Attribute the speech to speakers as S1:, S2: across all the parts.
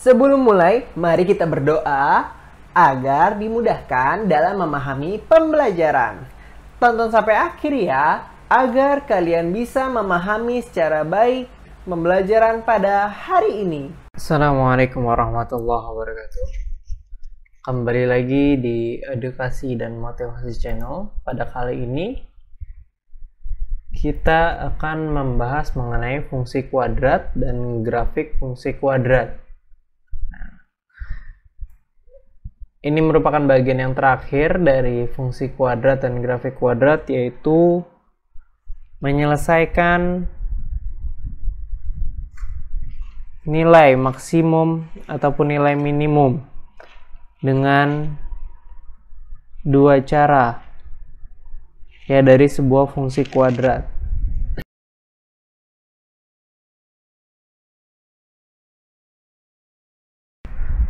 S1: Sebelum mulai, mari kita berdoa agar dimudahkan dalam memahami pembelajaran. Tonton sampai akhir ya, agar kalian bisa memahami secara baik pembelajaran pada hari ini. Assalamualaikum warahmatullahi wabarakatuh. Kembali lagi di Edukasi dan Motivasi Channel. Pada kali ini kita akan membahas mengenai fungsi kuadrat dan grafik fungsi kuadrat. Ini merupakan bagian yang terakhir dari fungsi kuadrat dan grafik kuadrat, yaitu menyelesaikan nilai maksimum ataupun nilai minimum dengan dua cara ya dari sebuah fungsi kuadrat.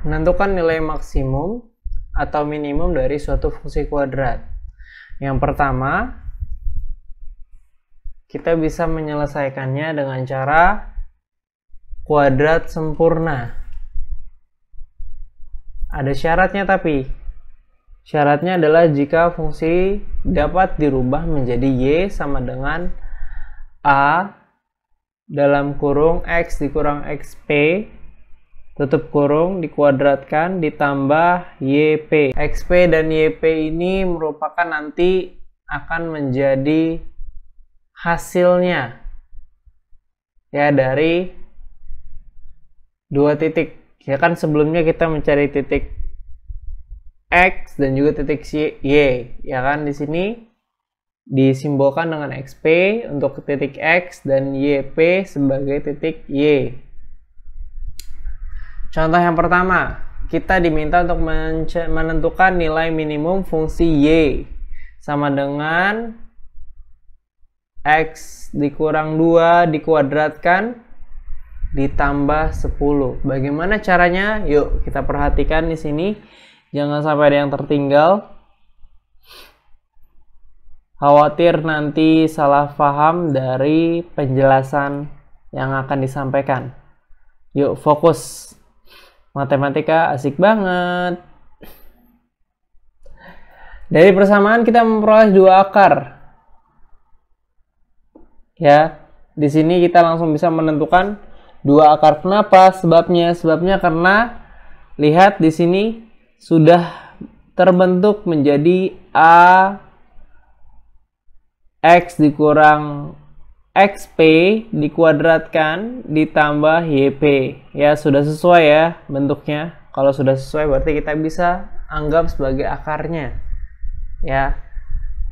S1: Menentukan nilai maksimum atau minimum dari suatu fungsi kuadrat. Yang pertama, kita bisa menyelesaikannya dengan cara kuadrat sempurna. Ada syaratnya tapi. Syaratnya adalah jika fungsi dapat dirubah menjadi Y sama dengan A dalam kurung X dikurang XP tutup kurung dikuadratkan ditambah YP. XP dan YP ini merupakan nanti akan menjadi hasilnya ya dari dua titik. Ya kan sebelumnya kita mencari titik X dan juga titik Y. Ya kan di sini disimbolkan dengan XP untuk titik X dan YP sebagai titik Y. Contoh yang pertama, kita diminta untuk menentukan nilai minimum fungsi Y sama dengan X dikurang 2 dikuadratkan ditambah 10. Bagaimana caranya? Yuk kita perhatikan di sini. Jangan sampai ada yang tertinggal. Khawatir nanti salah paham dari penjelasan yang akan disampaikan. Yuk fokus. Matematika asik banget. Dari persamaan kita memperoleh dua akar. Ya, di sini kita langsung bisa menentukan dua akar. Kenapa? Sebabnya karena lihat di sini sudah terbentuk menjadi A X dikurang XP dikuadratkan ditambah YP. Ya, sudah sesuai ya bentuknya. Kalau sudah sesuai berarti kita bisa anggap sebagai akarnya. Ya.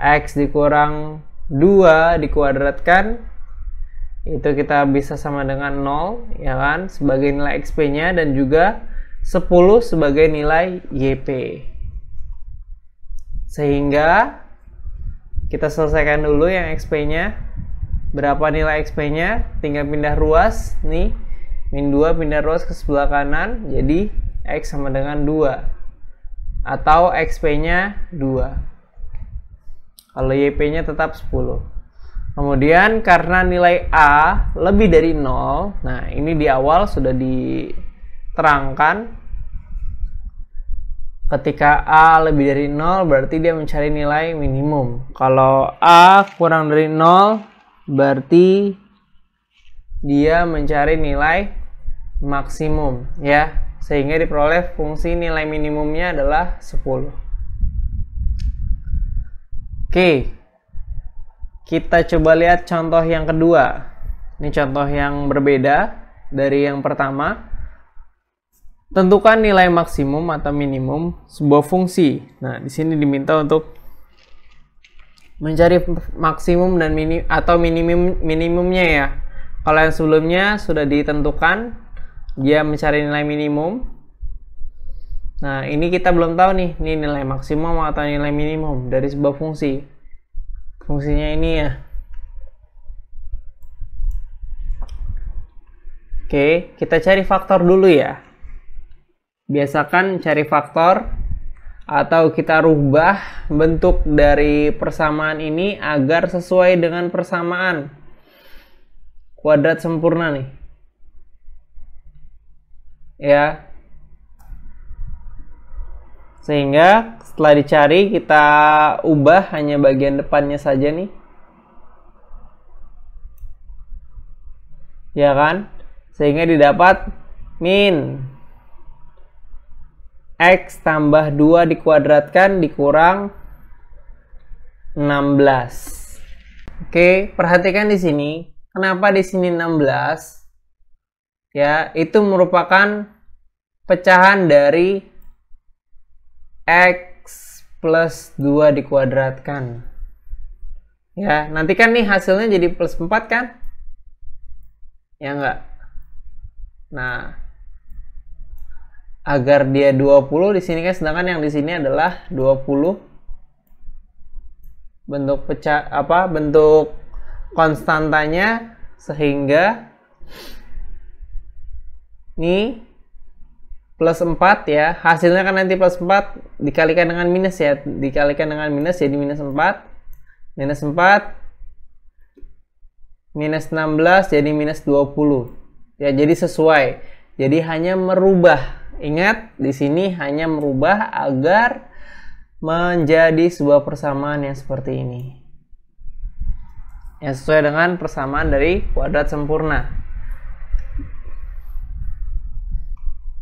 S1: X dikurang 2 dikuadratkan itu kita bisa sama dengan 0 ya kan sebagai nilai XP-nya dan juga 10 sebagai nilai YP. Sehingga kita selesaikan dulu yang XP-nya. Berapa nilai XP-nya? Tinggal pindah ruas nih. Min 2 pindah ruas ke sebelah kanan. Jadi X sama dengan 2. Atau XP-nya 2. Kalau YP-nya tetap 10. Kemudian karena nilai A lebih dari 0. Nah ini di awal sudah diterangkan. Ketika A lebih dari 0 berarti dia mencari nilai minimum. Kalau A kurang dari 0 berarti dia mencari nilai maksimum ya, sehingga diperoleh fungsi nilai minimumnya adalah 10. Oke, kita coba lihat contoh yang kedua. Ini contoh yang berbeda dari yang pertama. Tentukan nilai maksimum atau minimum sebuah fungsi. Nah, di sini diminta untuk mencari maksimum dan minimumnya ya. Kalau yang sebelumnya sudah ditentukan, dia mencari nilai minimum. Nah, ini kita belum tahu nih, ini nilai maksimum atau nilai minimum dari sebuah fungsi. Fungsinya ini ya. Oke, kita cari faktor dulu ya. Biasakan cari faktor atau kita rubah bentuk dari persamaan ini agar sesuai dengan persamaan kuadrat sempurna nih. Ya, Sehingga setelah dicari, kita ubah hanya bagian depannya saja nih. Ya kan? Sehingga didapat min X tambah 2 dikuadratkan dikurang 16. Oke, perhatikan di sini. Kenapa di sini 16? Ya, itu merupakan pecahan dari X plus 2 dikuadratkan. Ya, nanti kan nih hasilnya jadi plus 4 kan? Ya enggak? Nah, agar dia 20 di sini kan, sedangkan yang di sini adalah 20 bentuk bentuk konstantanya, sehingga ini plus 4 ya, hasilnya kan nanti plus 4 dikalikan dengan minus ya, dikalikan dengan minus jadi minus 4, minus 4 minus 16 jadi minus 20 ya, jadi sesuai, jadi hanya merubah. Ingat, di sini hanya merubah agar menjadi sebuah persamaan yang seperti ini, yang sesuai dengan persamaan dari kuadrat sempurna.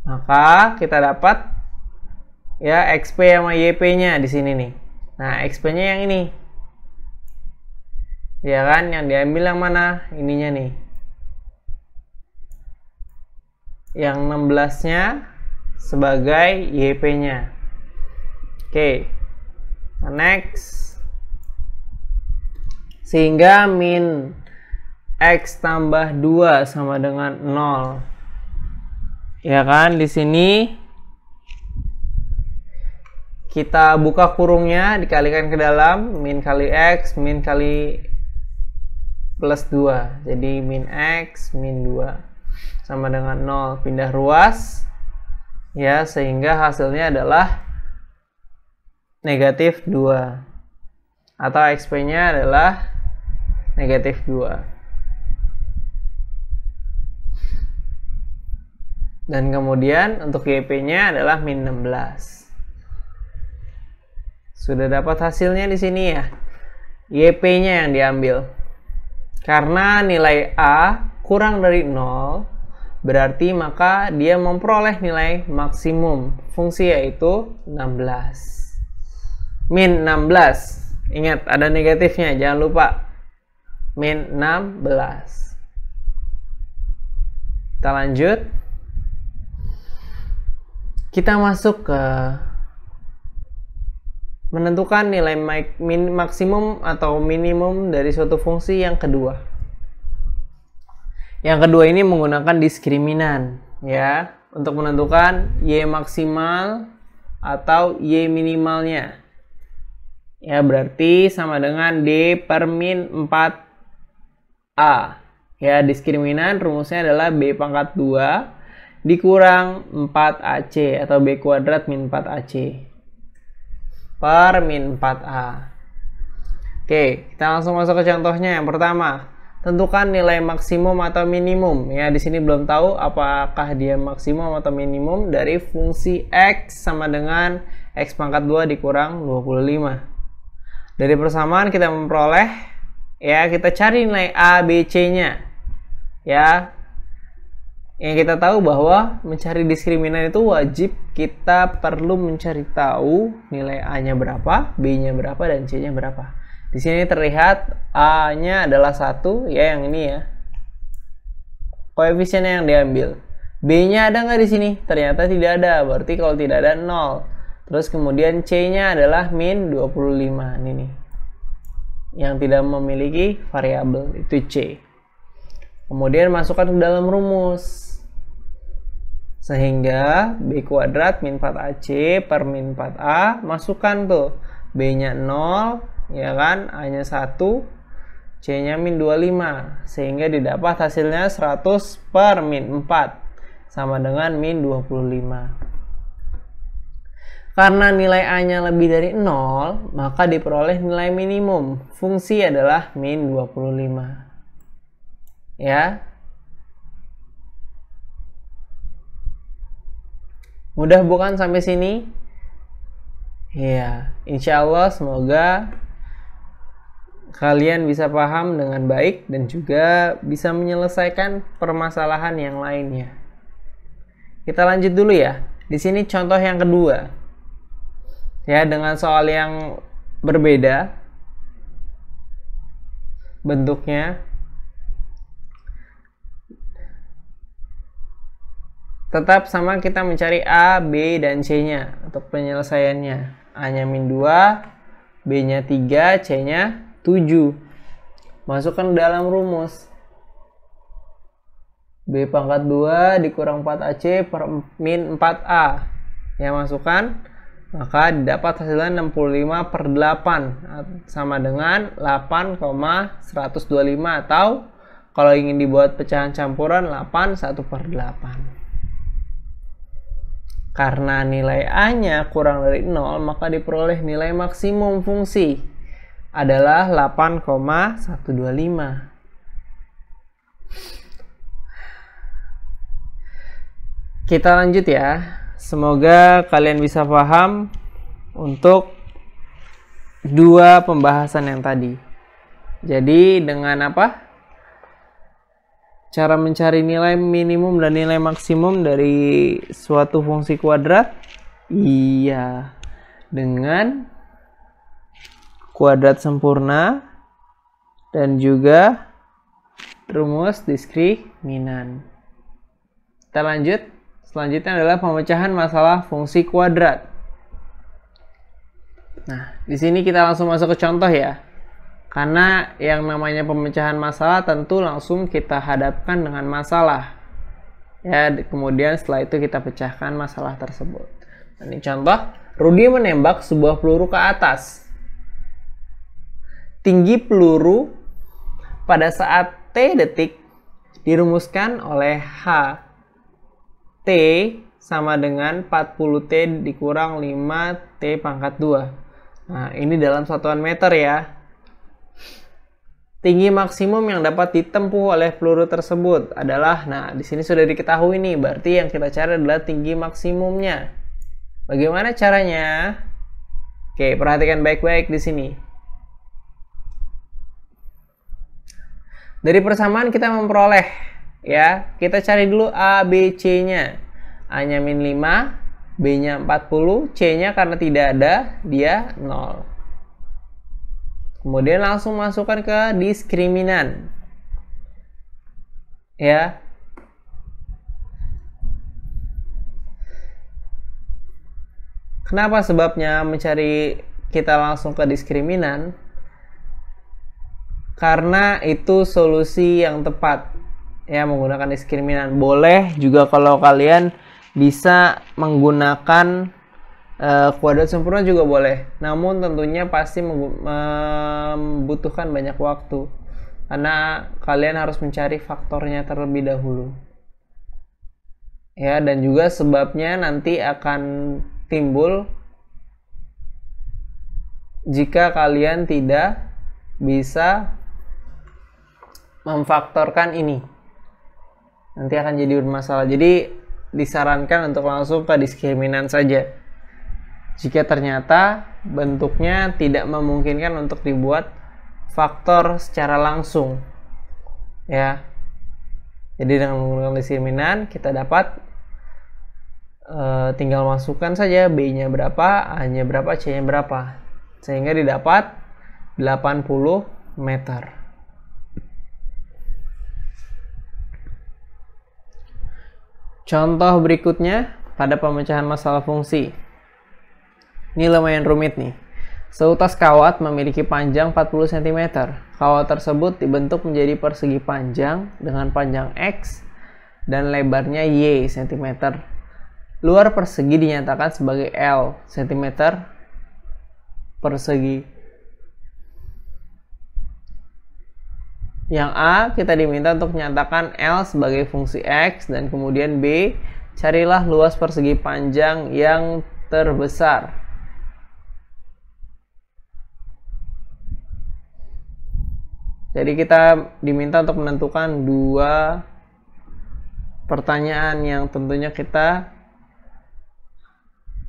S1: Maka kita dapat ya XP sama YP-nya di sini nih. Nah, XP-nya yang ini. Ya kan, yang diambil yang mana? Ininya nih. Yang 16-nya sebagai YP-nya. Oke. Nah, next. Sehingga min X tambah 2 sama dengan 0. Ya kan, di sini kita buka kurungnya, dikalikan ke dalam, min kali X, min kali plus 2. Jadi min X, min 2 sama dengan 0. Pindah ruas. Ya, sehingga hasilnya adalah negatif 2. Atau XP-nya adalah negatif 2. Dan kemudian untuk YP-nya adalah min 16. Sudah dapat hasilnya di sini ya. YP-nya yang diambil. Karena nilai A kurang dari 0, berarti maka dia memperoleh nilai maksimum fungsi, yaitu 16. Min 16. Ingat, ada negatifnya, jangan lupa. Min 16. Kita lanjut. Kita masuk ke menentukan nilai maksimum atau minimum dari suatu fungsi yang kedua. Yang kedua ini menggunakan diskriminan ya, untuk menentukan Y maksimal atau Y minimalnya. Ya, berarti sama dengan D per min 4A. Ya, diskriminan rumusnya adalah B pangkat 2 dikurang 4AC atau B kuadrat min 4AC per min 4A. Oke, kita langsung masuk ke contohnya. Yang pertama, tentukan nilai maksimum atau minimum. Ya, di sini belum tahu apakah dia maksimum atau minimum dari fungsi X sama dengan X pangkat 2 dikurang 25. Dari persamaan kita memperoleh, ya, kita cari nilai A, B, C-nya. Ya, yang kita tahu bahwa mencari diskriminan itu wajib kita perlu mencari tahu nilai A-nya berapa, B-nya berapa, dan C-nya berapa. Di sini terlihat A-nya adalah 1, ya, yang ini ya. Koefisiennya yang diambil. B-nya ada nggak di sini? Ternyata tidak ada, berarti kalau tidak ada 0. Terus kemudian C-nya adalah min 25, ini nih. Yang tidak memiliki variabel, itu C. Kemudian masukkan ke dalam rumus. Sehingga B kuadrat min 4AC per min 4A, masukkan tuh. B-nya 0, ya kan, A-nya 1, C-nya min 25, sehingga didapat hasilnya 100 per min 4 sama dengan min 25. Karena nilai A-nya lebih dari 0, maka diperoleh nilai minimum. Fungsi adalah min 25. Ya. Mudah bukan sampai sini? Ya, insya Allah semoga kalian bisa paham dengan baik dan juga bisa menyelesaikan permasalahan yang lainnya. Kita lanjut dulu ya. Di sini contoh yang kedua. Ya, dengan soal yang berbeda bentuknya. Tetap sama, kita mencari A, B, dan C-nya untuk penyelesaiannya. A-nya -2, B-nya 3, C-nya 7. Masukkan dalam rumus. B pangkat 2 dikurang 4AC per min 4A. Ya, masukkan. Maka didapat hasilnya 65/8. Sama dengan 8,125. Atau kalau ingin dibuat pecahan campuran 8 1/8. Karena nilai A-nya kurang dari 0, maka diperoleh nilai maksimum fungsi adalah 8,125. Kita lanjut ya. Semoga kalian bisa paham untuk dua pembahasan yang tadi. Jadi dengan apa? Cara mencari nilai minimum dan nilai maksimum dari suatu fungsi kuadrat? Iya, dengan kuadrat sempurna dan juga rumus diskriminan. Kita lanjut. Selanjutnya adalah pemecahan masalah fungsi kuadrat. Nah, di sini kita langsung masuk ke contoh ya. Karena yang namanya pemecahan masalah tentu langsung kita hadapkan dengan masalah. Ya, kemudian setelah itu kita pecahkan masalah tersebut. Ini contoh, Rudy menembak sebuah peluru ke atas. Tinggi peluru pada saat T detik dirumuskan oleh H. T sama dengan 40T dikurang 5T pangkat 2. Nah, ini dalam satuan meter ya. Tinggi maksimum yang dapat ditempuh oleh peluru tersebut adalah, nah di sini sudah diketahui nih, berarti yang kita cari adalah tinggi maksimumnya. Bagaimana caranya? Oke, perhatikan baik-baik di sini. Dari persamaan kita memperoleh, ya, kita cari dulu A, B, C-nya. A-nya -5, B-nya 40, C-nya karena tidak ada, dia 0. Kemudian langsung masukkan ke diskriminan. Ya. Kenapa sebabnya kita langsung ke diskriminan? Karena itu solusi yang tepat. Ya, menggunakan diskriminan. Boleh juga kalau kalian bisa menggunakan kuadrat sempurna juga boleh, namun tentunya pasti membutuhkan banyak waktu karena kalian harus mencari faktornya terlebih dahulu ya, dan juga sebabnya nanti akan timbul jika kalian tidak bisa memfaktorkan ini, nanti akan jadi bermasalah. Jadi disarankan untuk langsung ke diskriminan saja jika ternyata bentuknya tidak memungkinkan untuk dibuat faktor secara langsung ya. Jadi dengan menggunakan diskriminan kita dapat tinggal masukkan saja B-nya berapa, A-nya berapa, C-nya berapa, sehingga didapat 80 meter. Contoh berikutnya pada pemecahan masalah fungsi. Ini lumayan rumit nih. Seutas kawat memiliki panjang 40 cm. Kawat tersebut dibentuk menjadi persegi panjang dengan panjang X dan lebarnya Y cm. Luar persegi dinyatakan sebagai L cm persegi. Yang A kita diminta untuk menyatakan L sebagai fungsi X, dan kemudian B, carilah luas persegi panjang yang terbesar. Jadi kita diminta untuk menentukan dua pertanyaan yang tentunya kita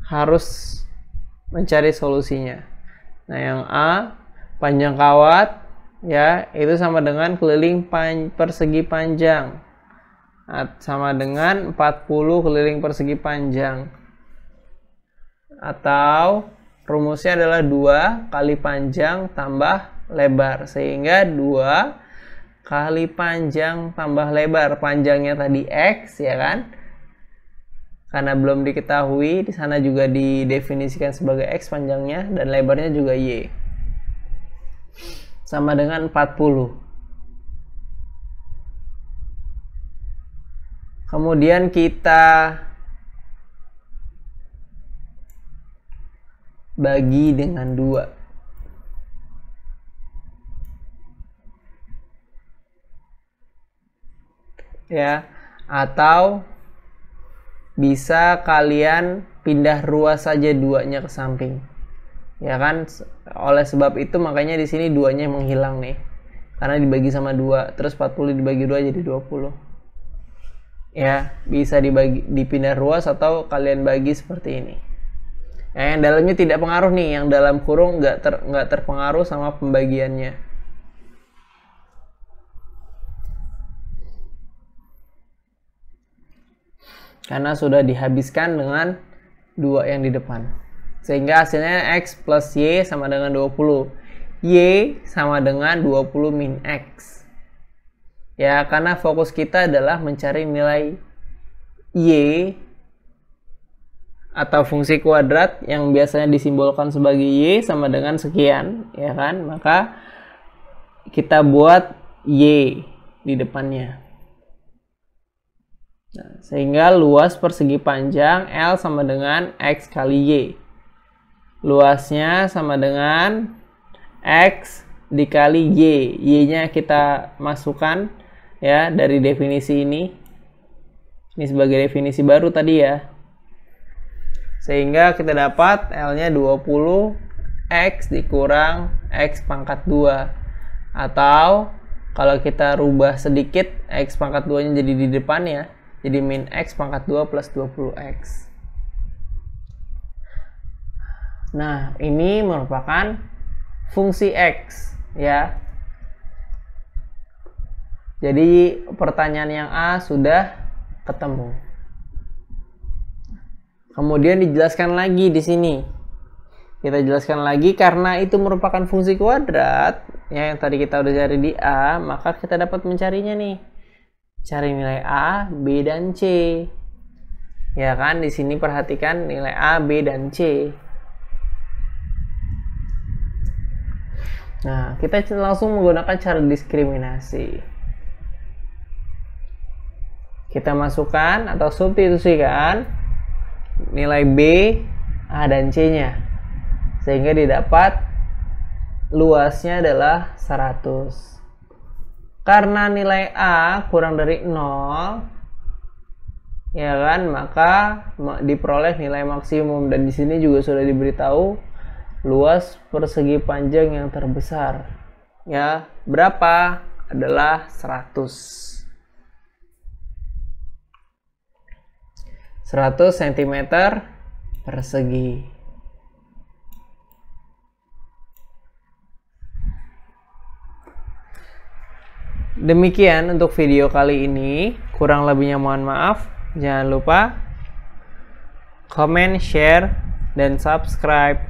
S1: harus mencari solusinya. Nah, yang A, panjang kawat ya itu sama dengan keliling persegi panjang. Sama dengan 40 keliling persegi panjang. Atau rumusnya adalah 2 kali panjang tambah lebar. Sehingga 2 kali panjang tambah lebar. Panjangnya tadi X ya kan? Karena belum diketahui, di sana juga didefinisikan sebagai X panjangnya dan lebarnya juga Y. Sama dengan 40. Kemudian kita bagi dengan 2. Ya, atau bisa kalian pindah ruas saja 2-nya ke samping. Ya kan? Oleh sebab itu makanya di sini 2-nya menghilang nih. Karena dibagi sama 2, terus 40 dibagi 2 jadi 20. Ya, bisa dipindah ruas atau kalian bagi seperti ini. Ya, yang dalamnya tidak pengaruh nih, yang dalam kurung nggak terpengaruh sama pembagiannya. Karena sudah dihabiskan dengan 2 yang di depan. Sehingga hasilnya X plus Y sama dengan 20. Y sama dengan 20 min X. Ya, karena fokus kita adalah mencari nilai Y atau fungsi kuadrat yang biasanya disimbolkan sebagai Y sama dengan sekian, ya kan? Maka kita buat Y di depannya. Nah, sehingga luas persegi panjang L sama dengan X kali Y. Luasnya sama dengan X dikali Y. Y-nya kita masukkan ya dari definisi ini. Ini sebagai definisi baru tadi ya. Sehingga kita dapat L-nya 20 X dikurang X pangkat 2. Atau kalau kita rubah sedikit X pangkat 2-nya jadi di depan ya. Jadi min X pangkat 2 plus 20X. Nah, ini merupakan fungsi X ya. Jadi pertanyaan yang A sudah ketemu. Kemudian dijelaskan lagi di sini. Kita jelaskan lagi karena itu merupakan fungsi kuadrat ya, yang tadi kita udah cari di A, maka kita dapat mencarinya nih. Cari nilai A, B, dan C. Ya kan, di sini perhatikan nilai A, B, dan C. Nah, kita langsung menggunakan cara diskriminasi. Kita masukkan atau substitusikan nilai B, A, dan C-nya. Sehingga didapat luasnya adalah 100. Karena nilai A kurang dari 0, ya kan, maka diperoleh nilai maksimum. Dan di sini juga sudah diberitahu luas persegi panjang yang terbesar. Ya, berapa? Adalah 100. 100 cm persegi. Demikian untuk video kali ini. Kurang lebihnya mohon maaf. Jangan lupa comment, share, dan subscribe.